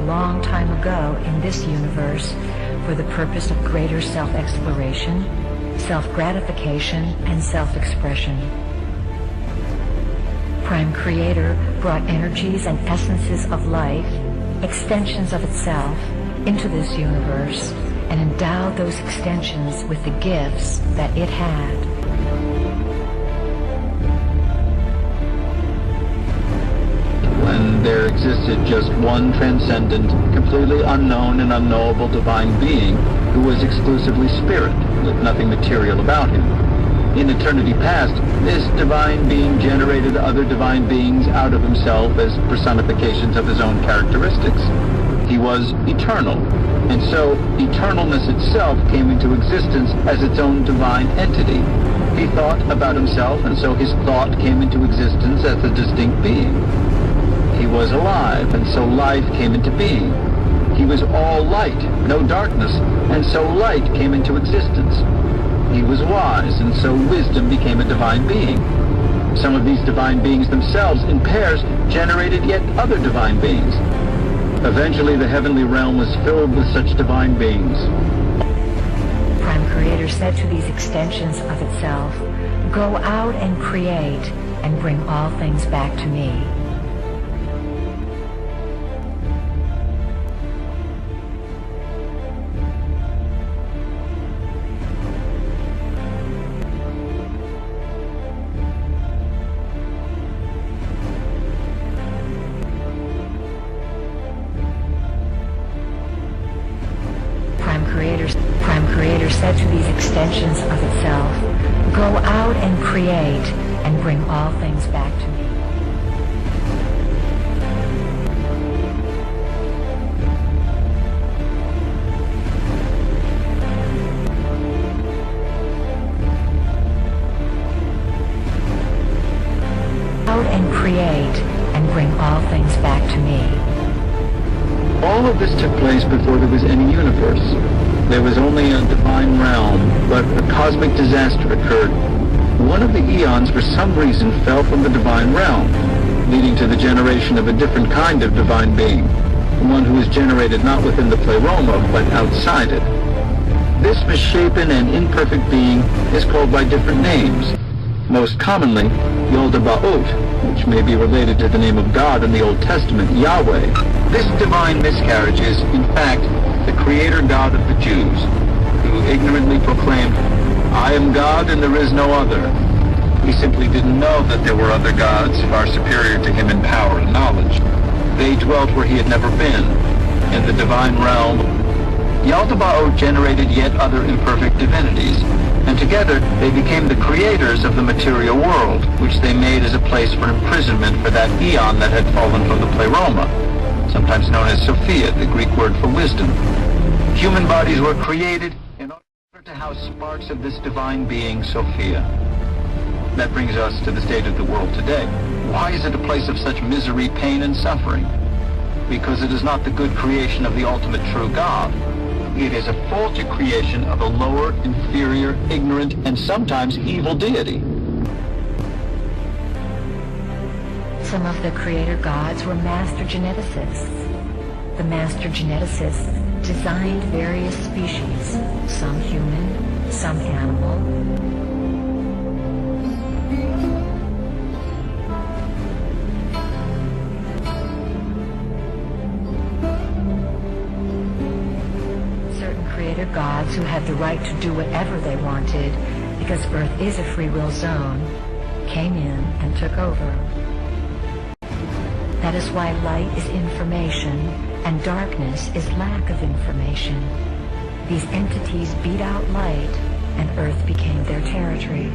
long time ago in this universe for the purpose of greater self-exploration, self-gratification, and self-expression. Prime Creator brought energies and essences of life, extensions of itself, into this universe and endowed those extensions with the gifts that it had. When there existed just one transcendent, completely unknown and unknowable divine being who was exclusively spirit, with nothing material about him. In eternity past, this divine being generated other divine beings out of himself as personifications of his own characteristics. He was eternal, and so eternalness itself came into existence as its own divine entity. He thought about himself, and so his thought came into existence as a distinct being. He was alive, and so life came into being. He was all light, no darkness, and so light came into existence. He was wise, and so wisdom became a divine being. Some of these divine beings themselves, in pairs, generated yet other divine beings. Eventually, the heavenly realm was filled with such divine beings. Prime Creator said to these extensions of itself, "Go out and create, and bring all things back to me." Prime Creator said to these extensions of itself, "Go out and create, and bring all things back to me." Out and create, and bring all things back to me. All of this took place before there was any universe. There was only a divine realm, but a cosmic disaster occurred. One of the eons, for some reason, fell from the divine realm, leading to the generation of a different kind of divine being, one who was generated not within the pleroma, but outside it. This misshapen and imperfect being is called by different names. Most commonly, Yaldabaoth, which may be related to the name of God in the Old Testament, Yahweh. This divine miscarriage is, in fact, the creator God of the Jews, who ignorantly proclaimed, "I am God and there is no other." He simply didn't know that there were other gods far superior to him in power and knowledge. They dwelt where he had never been, in the divine realm. Yaldabaoth generated yet other imperfect divinities, and together they became the creators of the material world, which they made as a place for imprisonment for that eon that had fallen from the pleroma, sometimes known as Sophia, the Greek word for wisdom. Human bodies were created in order to house sparks of this divine being, Sophia. That brings us to the state of the world today. Why is it a place of such misery, pain, and suffering? Because it is not the good creation of the ultimate true God. It is a faulty creation of a lower, inferior, ignorant, and sometimes evil deity. Some of the creator gods were master geneticists. The master geneticists designed various species, some human, some animal. Certain creator gods who had the right to do whatever they wanted, because Earth is a free will zone, came in and took over. That is why light is information and darkness is lack of information. These entities beat out light, and Earth became their territory.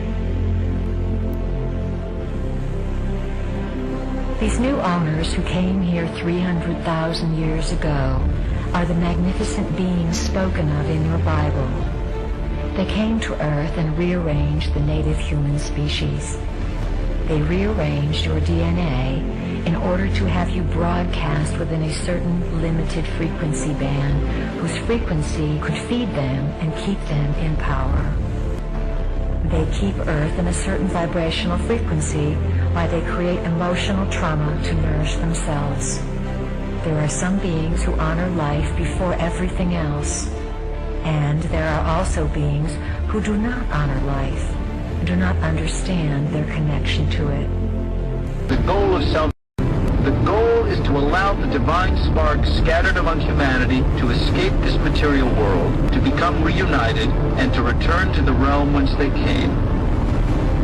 These new owners who came here 300,000 years ago are the magnificent beings spoken of in your Bible. They came to Earth and rearranged the native human species. They rearranged your DNA in order to have you broadcast within a certain limited frequency band whose frequency could feed them and keep them in power. They keep Earth in a certain vibrational frequency while they create emotional trauma to nourish themselves. There are some beings who honor life before everything else, and there are also beings who do not honor life, and do not understand their connection to it. The goal is to allow the divine spark scattered among humanity to escape this material world, to become reunited, and to return to the realm whence they came.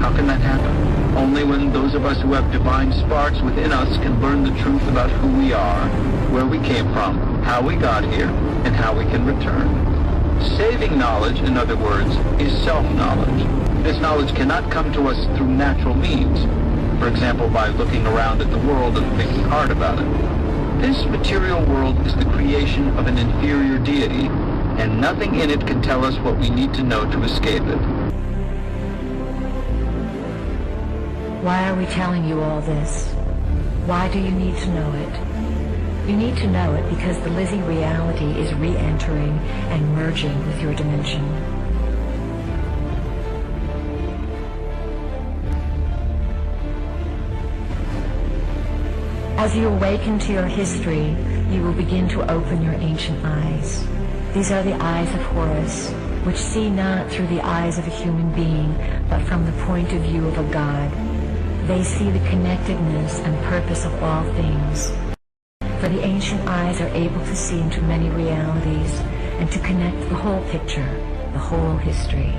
How can that happen? Only when those of us who have divine sparks within us can learn the truth about who we are, where we came from, how we got here, and how we can return. Saving knowledge, in other words, is self-knowledge. This knowledge cannot come to us through natural means, for example, by looking around at the world and thinking hard about it. This material world is the creation of an inferior deity, and nothing in it can tell us what we need to know to escape it. Why are we telling you all this? Why do you need to know it? You need to know it because the Lizzie reality is re-entering and merging with your dimension. As you awaken to your history, you will begin to open your ancient eyes. These are the eyes of Horus, which see not through the eyes of a human being, but from the point of view of a god. They see the connectedness and purpose of all things. For the ancient eyes are able to see into many realities and to connect the whole picture, the whole history.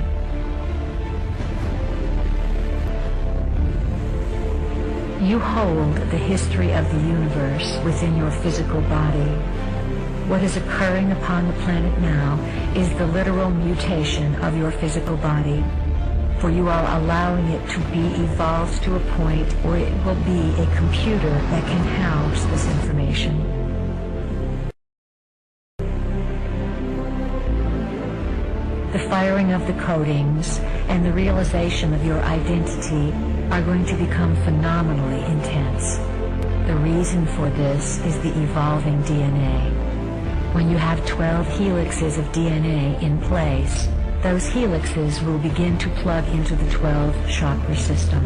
You hold the history of the universe within your physical body. What is occurring upon the planet now is the literal mutation of your physical body, for you are allowing it to be evolved to a point where it will be a computer that can house this information. The firing of the codings and the realization of your identity are going to become phenomenally intense. The reason for this is the evolving DNA. When you have 12 helixes of DNA in place, those helixes will begin to plug into the 12 chakra system.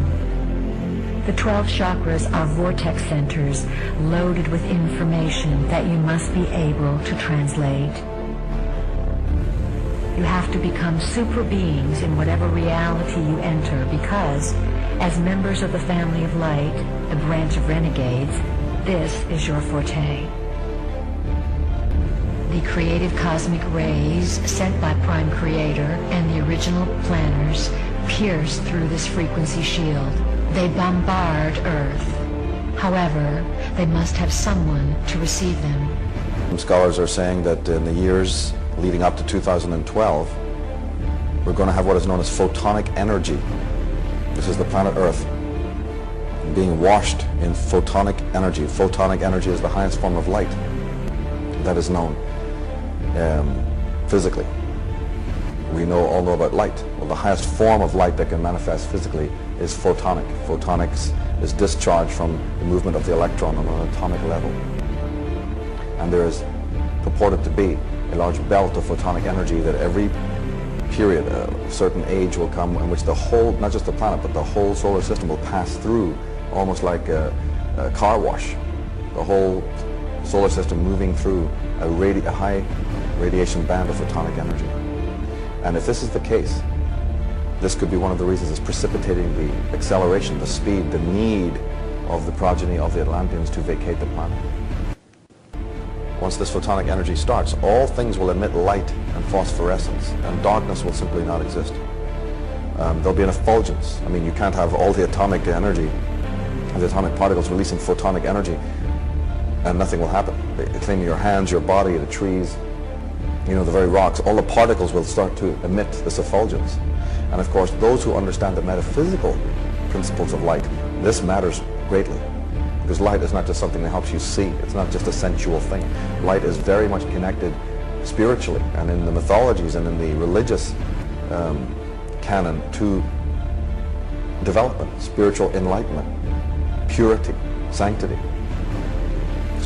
The 12 chakras are vortex centers loaded with information that you must be able to translate. You have to become super beings in whatever reality you enter because, as members of the family of light, the branch of renegades, this is your forte. The creative cosmic rays sent by Prime Creator and the original planners pierce through this frequency shield. They bombard Earth. However, they must have someone to receive them. Some scholars are saying that in the years leading up to 2012, we're going to have what is known as photonic energy. This is the planet Earth being washed in photonic energy. Photonic energy is the highest form of light that is known physically. We all know about light. Well, the highest form of light that can manifest physically is photonic. Photonics is discharge from the movement of the electron on an atomic level. And there is purported to be a large belt of photonic energy that every period, a certain age will come in which the whole, not just the planet, but the whole solar system will pass through almost like a car wash. The whole solar system moving through a high radiation band of photonic energy. And if this is the case, this could be one of the reasons it's precipitating the acceleration, the speed, the need of the progeny of the Atlanteans to vacate the planet. Once this photonic energy starts, all things will emit light and phosphorescence, and darkness will simply not exist. There'll be an effulgence. I mean, you can't have all the atomic energy, the atomic particles releasing photonic energy, and nothing will happen. Claiming your hands, your body, the trees, you know, the very rocks, all the particles will start to emit this effulgence. And of course, those who understand the metaphysical principles of light, this matters greatly. Because light is not just something that helps you see. It's not just a sensual thing. Light is very much connected spiritually and in the mythologies and in the religious canon to development, spiritual enlightenment, purity, sanctity.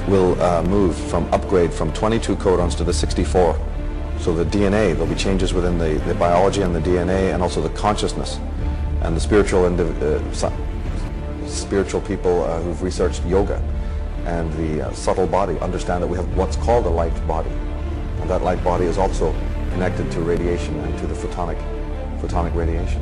Will move from upgrade from 22 codons to the 64. So the DNA, there'll be changes within the biology and the DNA and also the consciousness. And the spiritual spiritual people who've researched yoga and the subtle body understand that we have what's called a light body. And that light body is also connected to radiation and to the photonic radiation.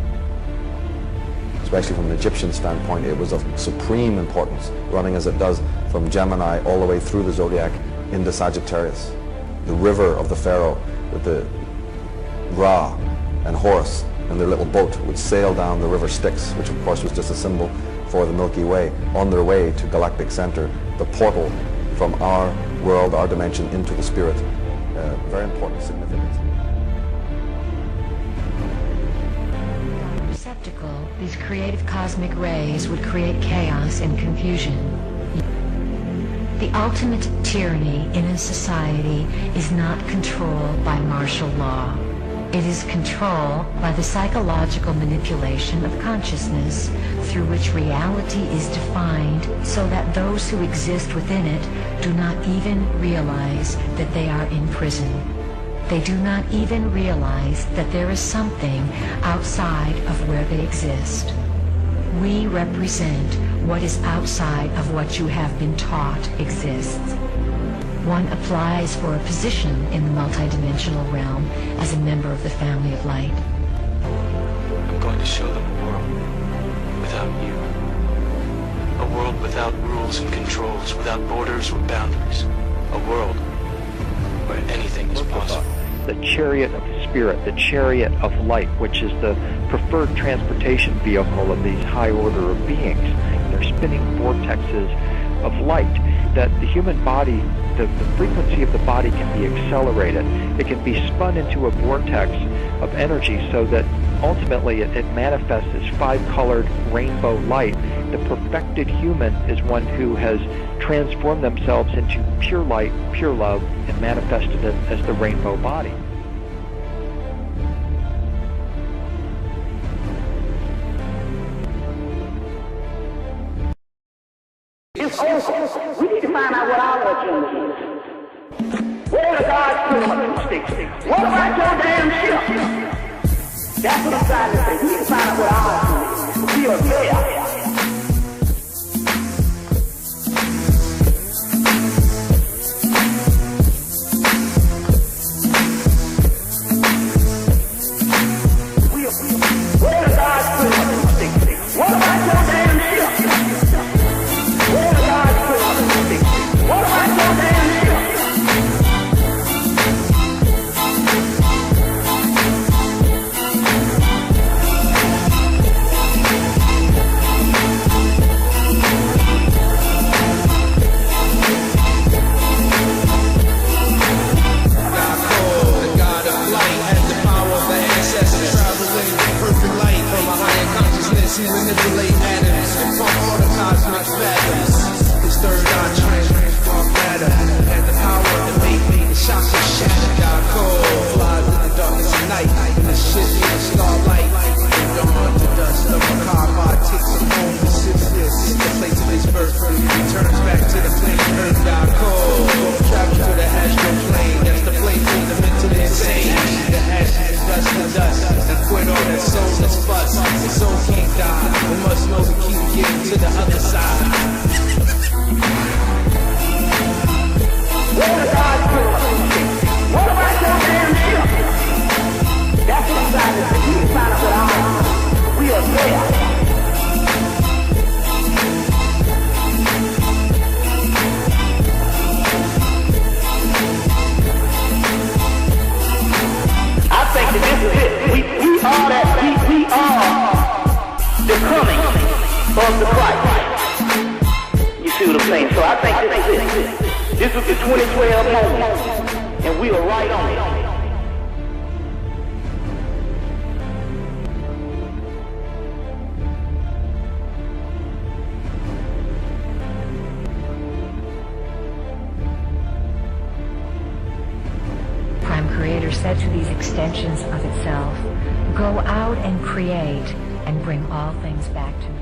Especially from an Egyptian standpoint, it was of supreme importance, running as it does from Gemini all the way through the zodiac into Sagittarius. The river of the pharaoh with the Ra and Horus and their little boat would sail down the river Styx, which of course was just a symbol for the Milky Way, on their way to galactic center, the portal from our world, our dimension, into the spirit. Very important significance. Receptacle, these creative cosmic rays would create chaos and confusion. The ultimate tyranny in a society is not control by martial law. It is control by the psychological manipulation of consciousness through which reality is defined so that those who exist within it do not even realize that they are in prison. They do not even realize that there is something outside of where they exist. We represent what is outside of what you have been taught exists. One applies for a position in the multidimensional realm as a member of the family of light. I'm going to show them a world without you. A world without rules and controls, without borders or boundaries. A world where anything is possible. The chariot of the spirit, the chariot of light, which is the preferred transportation vehicle of these high order of beings. They're spinning vortexes of light that the human body, the frequency of the body can be accelerated. It can be spun into a vortex of energy so that ultimately it manifests as five-colored rainbow light. The perfected human is one who has transformed themselves into pure light, pure love, and manifested it as the rainbow body. It's over. We need to find out what our agenda is. Where are God's principles? What about your damn ship? That's what I'm trying to say. We need to find out what our agenda is. We are there. Manipulate atoms from all the cosmic fathoms. His third eye transforms matter, and the power to make the shots of shatter. God cold flies in the darkness of night, and the shit in the starlight. And dawn to dust of a car takes him home to Sirius, the place of his birth. He returns back to the planet Earth. God cold travel to the astral plane. That's the place for the mentally insane. The ashes and dust to dust, and quit all that soulless fuss. The soul can't die. We must know to keep getting to the other side. What are God's principles? What about your damn ship? That's what I'm trying to say. We need to find out what our agenda is. We are there. I think that this is it. We are that. We are the coming of the Christ. You see what I'm saying? So I think this is it. This was the 2012 moment, and we are right on it. Prime Creator said to these extensions of itself, "Go out and create and bring all things back to me."